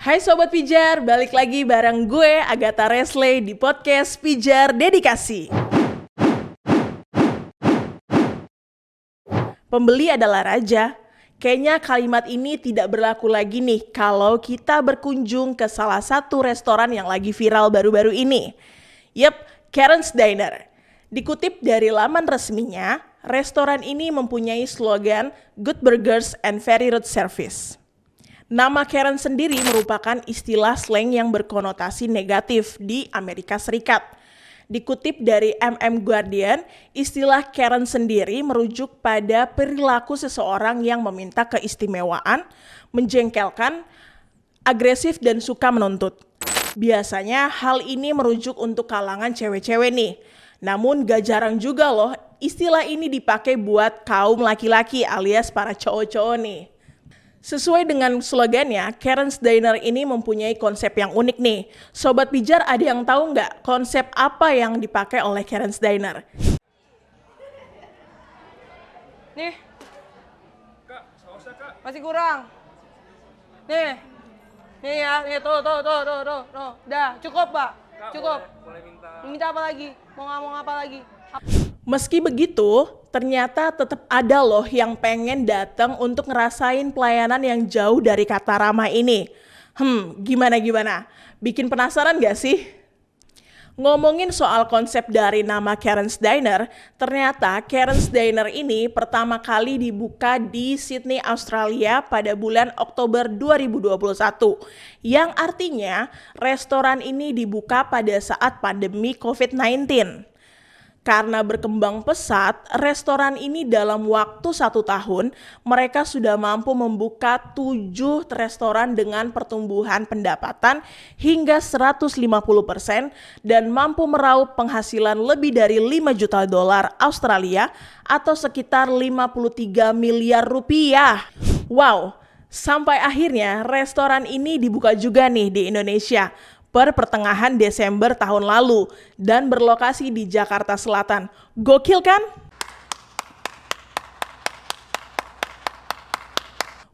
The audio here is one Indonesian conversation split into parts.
Hai Sobat Pijar, balik lagi bareng gue Agatha Resley di podcast Pijar Dedikasi. Pembeli adalah raja. Kayaknya kalimat ini tidak berlaku lagi nih kalau kita berkunjung ke salah satu restoran yang lagi viral baru-baru ini. Yep, Karen's Diner. Dikutip dari laman resminya, restoran ini mempunyai slogan Good Burgers and Very Rude Service. Nama Karen sendiri merupakan istilah slang yang berkonotasi negatif di Amerika Serikat. Dikutip dari Guardian, istilah Karen sendiri merujuk pada perilaku seseorang yang meminta keistimewaan, menjengkelkan, agresif, dan suka menuntut. Biasanya hal ini merujuk untuk kalangan cewek-cewek nih. Namun gak jarang juga loh istilah ini dipakai buat kaum laki-laki alias para cowok-cowok nih. Sesuai dengan slogannya, Karen's Diner ini mempunyai konsep yang unik nih. Sobat Pijar, ada yang tahu nggak konsep apa yang dipakai oleh Karen's Diner? Nih. Kak, sausnya Kak. Masih kurang. Nih. Nih ya, nih tuh. Dah, cukup Pak. Kak, Cukup. Boleh minta. Minta apa lagi? Mau ngomong apa lagi? Meski begitu, ternyata tetap ada loh yang pengen datang untuk ngerasain pelayanan yang jauh dari kata ramah ini. Gimana? Bikin penasaran gak sih? Ngomongin soal konsep dari nama Karen's Diner, ternyata Karen's Diner ini pertama kali dibuka di Sydney, Australia pada bulan Oktober 2021. Yang artinya restoran ini dibuka pada saat pandemi COVID-19. Karena berkembang pesat, restoran ini dalam waktu 1 tahun, mereka sudah mampu membuka 7 restoran dengan pertumbuhan pendapatan hingga 150% dan mampu meraup penghasilan lebih dari 5 juta dolar Australia atau sekitar 53 miliar rupiah. Wow, sampai akhirnya restoran ini dibuka juga nih di Indonesia per pertengahan Desember tahun lalu dan berlokasi di Jakarta Selatan. Gokil kan?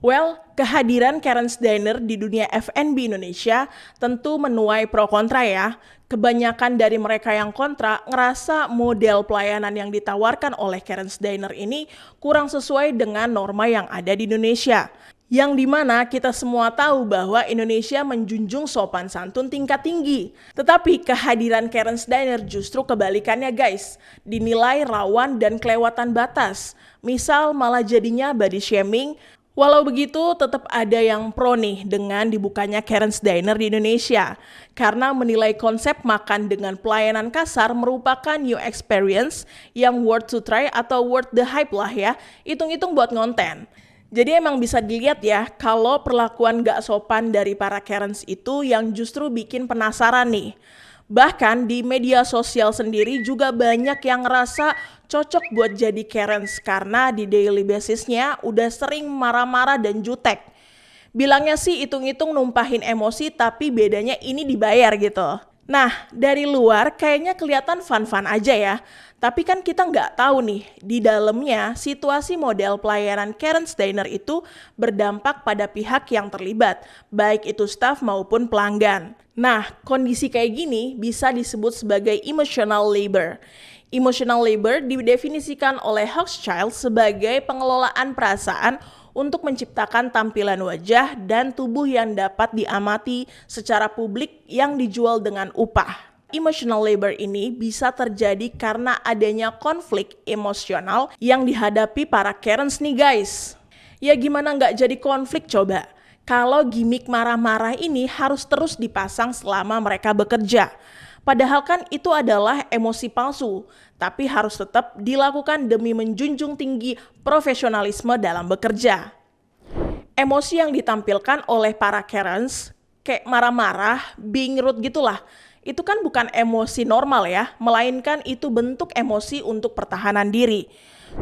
Well, kehadiran Karen's Diner di dunia F&B Indonesia tentu menuai pro kontra ya. Kebanyakan dari mereka yang kontra ngerasa model pelayanan yang ditawarkan oleh Karen's Diner ini kurang sesuai dengan norma yang ada di Indonesia. Yang dimana kita semua tahu bahwa Indonesia menjunjung sopan santun tingkat tinggi. Tetapi kehadiran Karen's Diner justru kebalikannya guys. Dinilai rawan dan kelewatan batas. Misal malah jadinya body shaming. Walau begitu tetap ada yang pro nih dengan dibukanya Karen's Diner di Indonesia. Karena menilai konsep makan dengan pelayanan kasar merupakan new experience yang worth to try atau worth the hype lah ya. Hitung-hitung buat ngonten. Jadi emang bisa dilihat ya kalau perlakuan gak sopan dari para Karens itu yang justru bikin penasaran nih. Bahkan di media sosial sendiri juga banyak yang ngerasa cocok buat jadi Karens karena di daily basisnya udah sering marah-marah dan jutek. Bilangnya sih hitung-hitung numpahin emosi tapi bedanya ini dibayar gitu. Nah, dari luar kayaknya kelihatan fun-fun aja ya. Tapi kan kita nggak tahu nih, di dalamnya situasi model pelayanan Karen's Diner itu berdampak pada pihak yang terlibat, baik itu staf maupun pelanggan. Nah, kondisi kayak gini bisa disebut sebagai emotional labor. Emotional labor didefinisikan oleh Hochschild sebagai pengelolaan perasaan untuk menciptakan tampilan wajah dan tubuh yang dapat diamati secara publik yang dijual dengan upah. Emotional labor ini bisa terjadi karena adanya konflik emosional yang dihadapi para Karens nih guys. Ya gimana nggak jadi konflik coba? Kalau gimmick marah-marah ini harus terus dipasang selama mereka bekerja. Padahal kan itu adalah emosi palsu, tapi harus tetap dilakukan demi menjunjung tinggi profesionalisme dalam bekerja. Emosi yang ditampilkan oleh para Karens, kayak marah-marah, being rude gitulah, itu kan bukan emosi normal ya, melainkan itu bentuk emosi untuk pertahanan diri.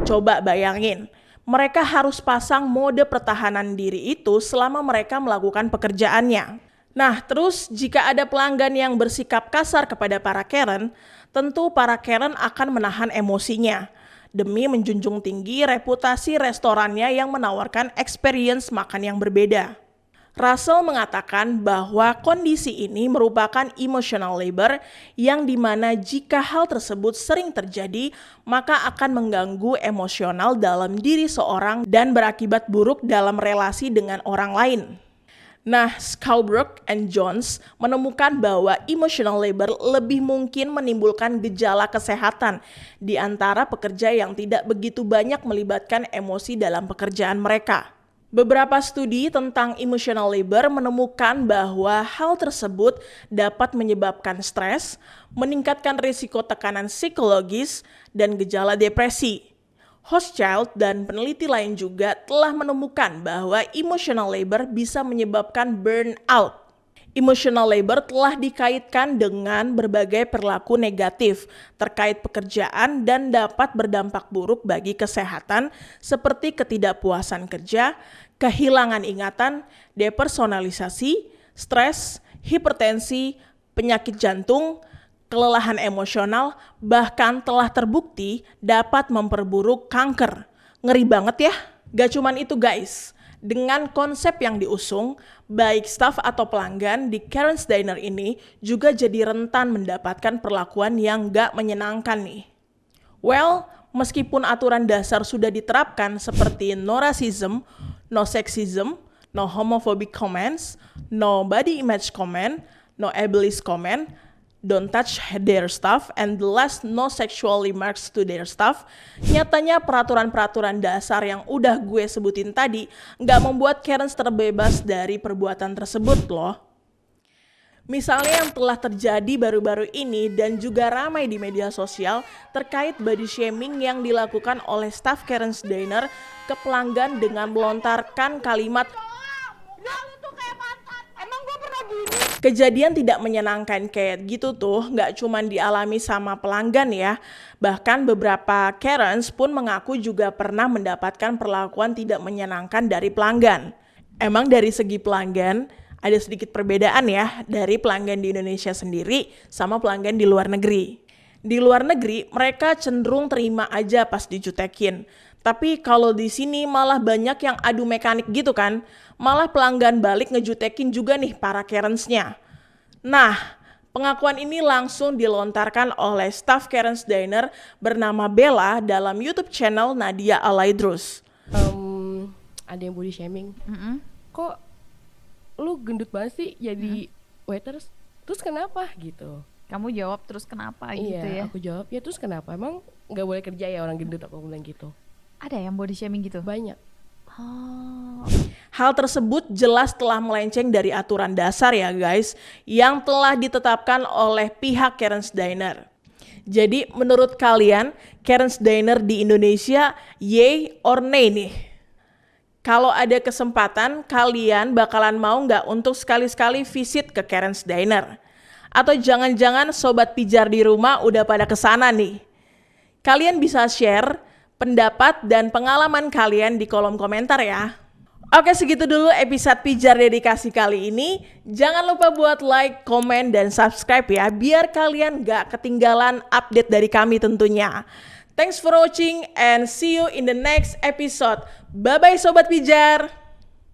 Coba bayangin, mereka harus pasang mode pertahanan diri itu selama mereka melakukan pekerjaannya. Nah, terus jika ada pelanggan yang bersikap kasar kepada para Karen, tentu para Karen akan menahan emosinya demi menjunjung tinggi reputasi restorannya yang menawarkan experience makan yang berbeda. Russell mengatakan bahwa kondisi ini merupakan emotional labor yang dimana jika hal tersebut sering terjadi, maka akan mengganggu emosional dalam diri seorang dan berakibat buruk dalam relasi dengan orang lain. Nah, Scarborough and Jones menemukan bahwa emotional labor lebih mungkin menimbulkan gejala kesehatan di antara pekerja yang tidak begitu banyak melibatkan emosi dalam pekerjaan mereka. Beberapa studi tentang emotional labor menemukan bahwa hal tersebut dapat menyebabkan stres, meningkatkan risiko tekanan psikologis, dan gejala depresi. Hochschild dan peneliti lain juga telah menemukan bahwa emotional labor bisa menyebabkan burnout. Emotional labor telah dikaitkan dengan berbagai perilaku negatif terkait pekerjaan dan dapat berdampak buruk bagi kesehatan seperti ketidakpuasan kerja, kehilangan ingatan, depersonalisasi, stres, hipertensi, penyakit jantung, kelelahan emosional, bahkan telah terbukti dapat memperburuk kanker. Ngeri banget ya? Gak cuman itu guys. Dengan konsep yang diusung, baik staf atau pelanggan di Karen's Diner ini juga jadi rentan mendapatkan perlakuan yang gak menyenangkan nih. Well, meskipun aturan dasar sudah diterapkan seperti no racism, no sexism, no homophobic comments, no body image comment, no ableist comment, don't touch their stuff, and the last no sexual remarks to their stuff. Nyatanya peraturan-peraturan dasar yang udah gue sebutin tadi nggak membuat Karens terbebas dari perbuatan tersebut loh. Misalnya yang telah terjadi baru-baru ini dan juga ramai di media sosial terkait body shaming yang dilakukan oleh staf Karen's Diner ke pelanggan dengan melontarkan kalimat kejadian tidak menyenangkan kayak gitu tuh gak cuma dialami sama pelanggan ya. Bahkan beberapa Karens pun mengaku juga pernah mendapatkan perlakuan tidak menyenangkan dari pelanggan. Emang dari segi pelanggan ada sedikit perbedaan ya dari pelanggan di Indonesia sendiri sama pelanggan di luar negeri. Di luar negeri mereka cenderung terima aja pas dijutekin. Tapi kalau di sini malah banyak yang adu mekanik gitu kan. Malah pelanggan balik ngejutekin juga nih para Karens-nya. Nah, pengakuan ini langsung dilontarkan oleh staf Karen's Diner bernama Bella dalam YouTube channel Nadia Alaidrus. Ada yang body shaming. Kok lu gendut banget sih jadi waiters? Terus kenapa gitu? Kamu jawab terus kenapa gitu ya? Iya, aku jawab ya terus kenapa? Emang nggak boleh kerja ya orang gendut? Aku bilang gitu. Ada yang body shaming gitu? Banyak. Oh. Hal tersebut jelas telah melenceng dari aturan dasar ya guys, yang telah ditetapkan oleh pihak Karen's Diner. Jadi menurut kalian, Karen's Diner di Indonesia yay or nay nih? Kalau ada kesempatan, kalian bakalan mau nggak untuk sekali-sekali visit ke Karen's Diner? Atau jangan-jangan sobat pijar di rumah udah pada kesana nih? Kalian bisa share pendapat dan pengalaman kalian di kolom komentar ya. Oke, segitu dulu episode Pijar Dedikasi kali ini. Jangan lupa buat like, komen, dan subscribe ya, biar kalian gak ketinggalan update dari kami tentunya. Thanks for watching and see you in the next episode. Bye-bye Sobat Pijar!